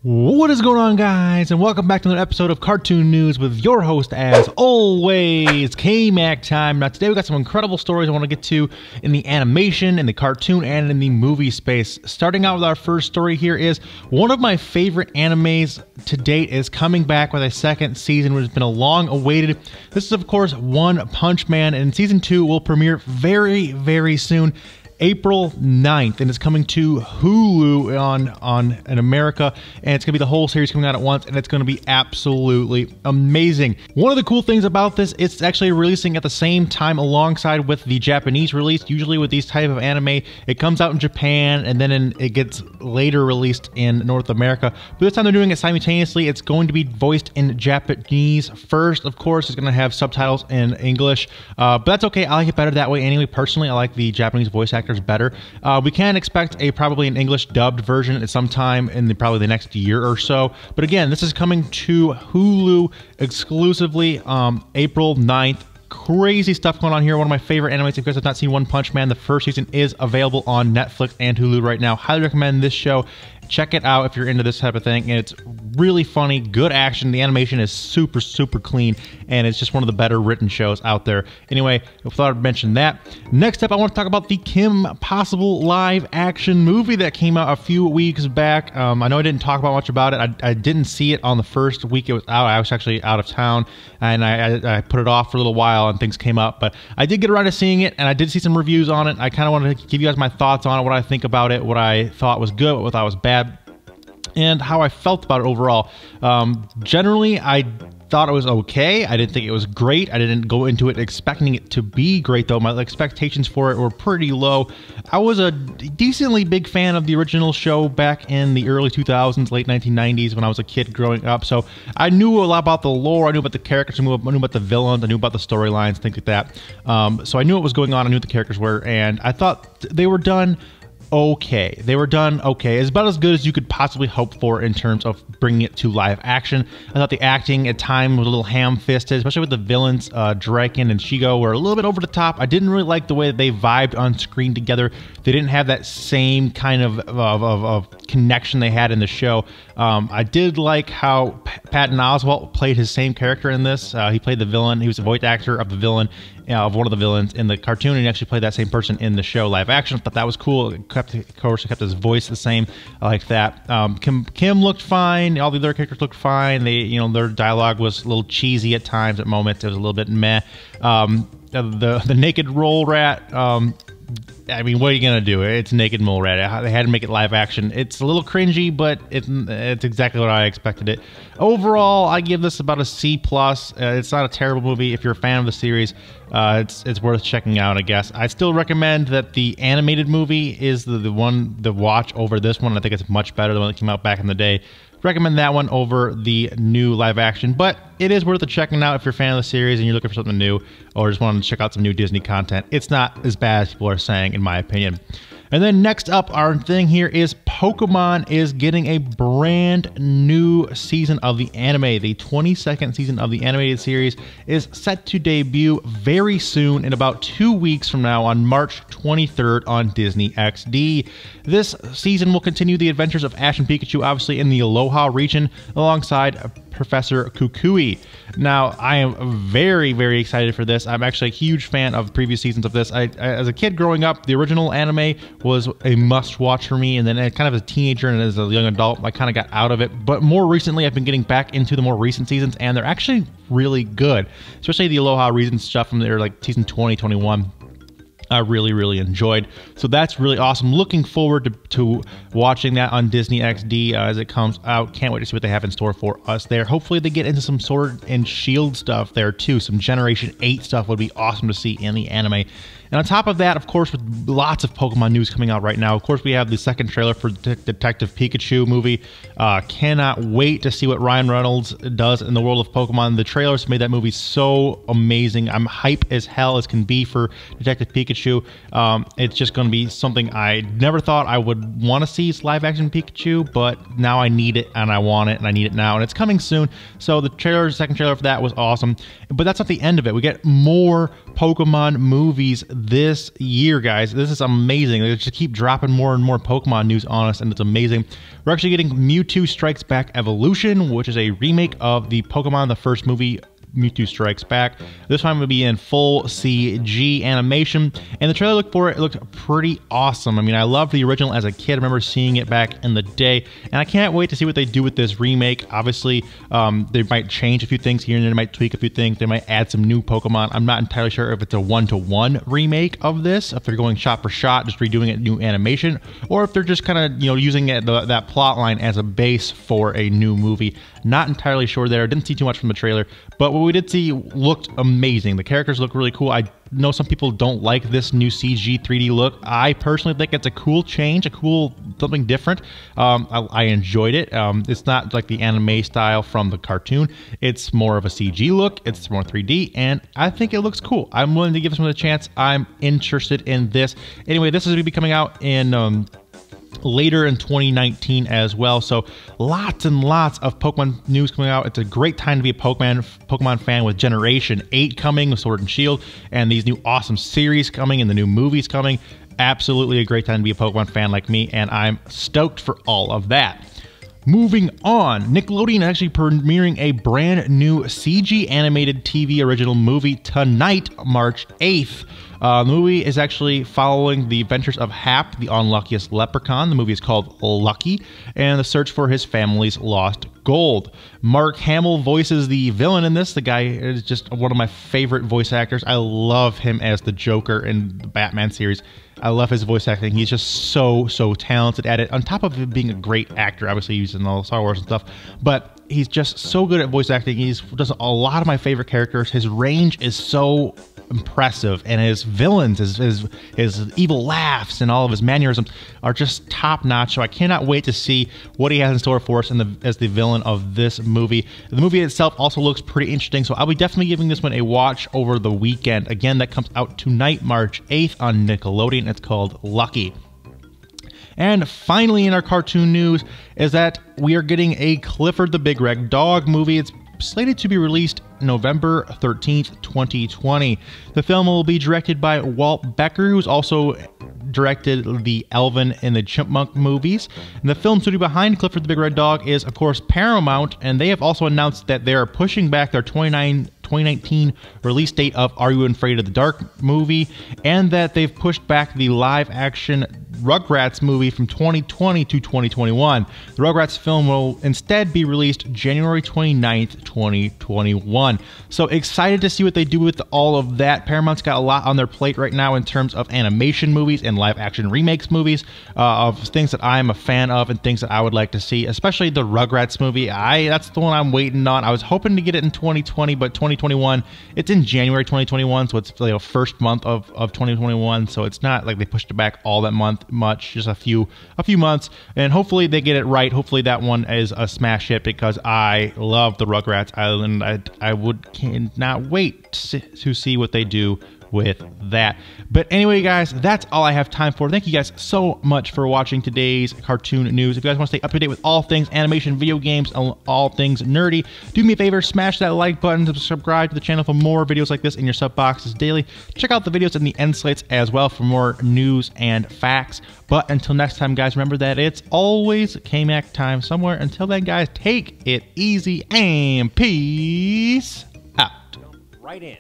What is going on, guys, and welcome back to another episode of Cartoon News with your host, as always, K-Mac time. Now, today we got some incredible stories I want to get to in the animation, in the cartoon, and in the movie space. Starting out with our first story here is one of my favorite animes to date is coming back with a second season, which has been a long awaited. This is, of course, One Punch Man, and season 2 will premiere very, very soon. April 9th, and it's coming to Hulu in America, and it's going to be the whole series coming out at once, and it's going to be absolutely amazing. One of the cool things about this, it's actually releasing at the same time alongside with the Japanese release. Usually with these type of anime, it comes out in Japan, and then it gets later released in North America. But this time they're doing it simultaneously. It's going to be voiced in Japanese first. Of course, it's going to have subtitles in English, but that's okay. I like it better that way anyway. Personally, I like the Japanese voice actors better. We can expect probably an English dubbed version at some time in probably the next year or so. But again, this is coming to Hulu exclusively April 9th. Crazy stuff going on here. One of my favorite animes. If you guys have not seen One Punch Man, the first season is available on Netflix and Hulu right now. Highly recommend this show. Check it out if you're into this type of thing. And it's really funny, good action. The animation is super, super clean, and it's just one of the better written shows out there. Anyway, I thought I'd mention that. Next up, I want to talk about the Kim Possible live action movie that came out a few weeks back. I know I didn't talk about much about it. I didn't see it on the first week it was out. I was actually out of town, and I put it off for a little while, and things came up. But I did get around to seeing it, and I did see some reviews on it. I kind of wanted to give you guys my thoughts on it, what I think about it, what I thought was good, what I thought was bad, and how I felt about it overall. Generally, I thought it was okay. I didn't think it was great. I didn't go into it expecting it to be great, though. My expectations for it were pretty low. I was a decently big fan of the original show back in the early 2000s, late 1990s, when I was a kid growing up. So I knew a lot about the lore. I knew about the characters. I knew about the villains. I knew about the storylines, things like that. So I knew what was going on. I knew what the characters were, and I thought they were done okay. They were done okay. It's about as good as you could possibly hope for in terms of bringing it to live action. I thought the acting at times was a little ham-fisted, especially with the villains, Draken and Shigo, were a little bit over the top. I didn't really like the way that they vibed on screen together. They didn't have that same kind of connection they had in the show. I did like how Patton Oswalt played his same character in this. He played the villain. He was the voice actor of the villain, of one of the villains in the cartoon, and he actually played that same person in the show live action. I thought that was cool. Of course, it kept his voice the same. I like that. Kim looked fine. All the other characters looked fine. They, their dialogue was a little cheesy at times. At moments, it was a little bit meh. The naked roll rat. I mean, what are you gonna do? It's Naked Mole Rat. They had to make it live action. It's a little cringy, but it's exactly what I expected it. Overall, I give this about a C+. It's not a terrible movie. If you're a fan of the series, it's worth checking out, I guess. I still recommend that the animated movie is the one to watch over this one. I think it's much better than the one that came out back in the day. Recommend that one over the new live action, but it is worth it checking out if you're a fan of the series and you're looking for something new, or just want to check out some new Disney content. It's not as bad as people are saying, in my opinion. And then next up, our thing here is Pokemon is getting a brand new season of the anime. The 22nd season of the animated series is set to debut very soon, in about 2 weeks from now, on March 23rd on Disney XD. This season will continue the adventures of Ash and Pikachu, obviously in the Aloha region, alongside Professor Kukui. Now, I am very, very excited for this. I'm actually a huge fan of previous seasons of this. As a kid growing up, the original anime was a must-watch for me, and then kind of as a teenager and as a young adult, I kind of got out of it. But more recently, I've been getting back into the more recent seasons, and they're actually really good, especially the Aloha region stuff from there, like season 20, 21. I really, really enjoyed. So that's really awesome. Looking forward to watching that on Disney XD as it comes out. Can't wait to see what they have in store for us there. Hopefully they get into some Sword and Shield stuff there too. Some Generation 8 stuff would be awesome to see in the anime. And on top of that, of course, with lots of Pokemon news coming out right now, of course, we have the second trailer for Detective Pikachu movie. Cannot wait to see what Ryan Reynolds does in the world of Pokemon. The trailers made that movie so amazing. I'm hype as hell as can be for Detective Pikachu. It's just going to be something I never thought I would want to see, live action Pikachu, but now I need it and I want it and I need it now, and it's coming soon. So the second trailer for that was awesome. But that's not the end of it. We get more Pokemon movies this year, guys. This is amazing. They just keep dropping more and more Pokemon news on us, and it's amazing. We're actually getting Mewtwo Strikes Back Evolution, which is a remake of the Pokemon, the first movie, Mewtwo Strikes Back. This time will be in full CG animation, and the trailer looked for it. It looked pretty awesome. I mean, I loved the original as a kid. I remember seeing it back in the day, and I can't wait to see what they do with this remake. Obviously, they might change a few things here and there. They might tweak a few things. They might add some new Pokemon. I'm not entirely sure if it's a one-to-one remake of this, if they're going shot for shot, just redoing it new animation, or if they're just kind of, you know, using it, that plot line as a base for a new movie. Not entirely sure there. Didn't see too much from the trailer, but what we did see looked amazing. The characters look really cool. I know some people don't like this new CG 3D look. I personally think it's a cool change, a cool something different. I enjoyed it. It's not like the anime style from the cartoon. It's more of a CG look. It's more 3D, and I think it looks cool. I'm willing to give this one a chance. I'm interested in this. Anyway, this is going to be coming out in later in 2019 as well, so lots and lots of Pokemon news coming out. It's a great time to be a Pokemon fan with Generation 8 coming with Sword and Shield, and these new awesome series coming and the new movies coming. Absolutely a great time to be a Pokemon fan like me, and I'm stoked for all of that. Moving on, Nickelodeon is actually premiering a brand new CG animated TV original movie tonight, March 8th. The movie is actually following the adventures of Hap, the unluckiest leprechaun. The movie is called Lucky, and the search for his family's lost gold. Mark Hamill voices the villain in this. The guy is just one of my favorite voice actors. I love him as the Joker in the Batman series. I love his voice acting. He's just so talented at it. On top of him being a great actor, obviously he's in all Star Wars and stuff, but he's just so good at voice acting. He does a lot of my favorite characters. His range is so impressive, and his villains, his evil laughs, and all of his mannerisms are just top notch. So I cannot wait to see what he has in store for us as the villain of this movie. The movie itself also looks pretty interesting, so I'll be definitely giving this one a watch over the weekend. Again, that comes out tonight, March 8th on Nickelodeon. It's called Lucky. And finally, in our cartoon news, is that we are getting a Clifford the Big Red Dog movie. It's slated to be released November 13th, 2020. The film will be directed by Walt Becker, who's also directed the Alvin and the Chipmunk movies. And the film studio behind Clifford the Big Red Dog is, of course, Paramount, and they have also announced that they are pushing back their 2019 release date of Are You Afraid of the Dark movie, and that they've pushed back the live-action Rugrats movie from 2020 to 2021. The Rugrats film will instead be released January 29th, 2021. So excited to see what they do with all of that. Paramount's got a lot on their plate right now in terms of animation movies and live-action remakes movies, of things that I'm a fan of and things that I would like to see, especially the Rugrats movie. That's the one I'm waiting on. I was hoping to get it in 2020, but 2021, it's in January 2021, so it's the first month of 2021, so it's not like they pushed it back all that month much, just a few months, and hopefully they get it right. Hopefully that one is a smash hit, because I love the Rugrats Island. I cannot wait to see what they do with that. But anyway, guys, that's all I have time for. Thank you guys so much for watching today's cartoon news. If you guys want to stay up to date with all things animation, video games, and all things nerdy, do me a favor, smash that like button, subscribe to the channel for more videos like this in your sub boxes daily. Check out the videos in the end slates as well for more news and facts. But until next time, guys, remember that it's always K-Mac time somewhere. Until then, guys, take it easy and peace out. Right in.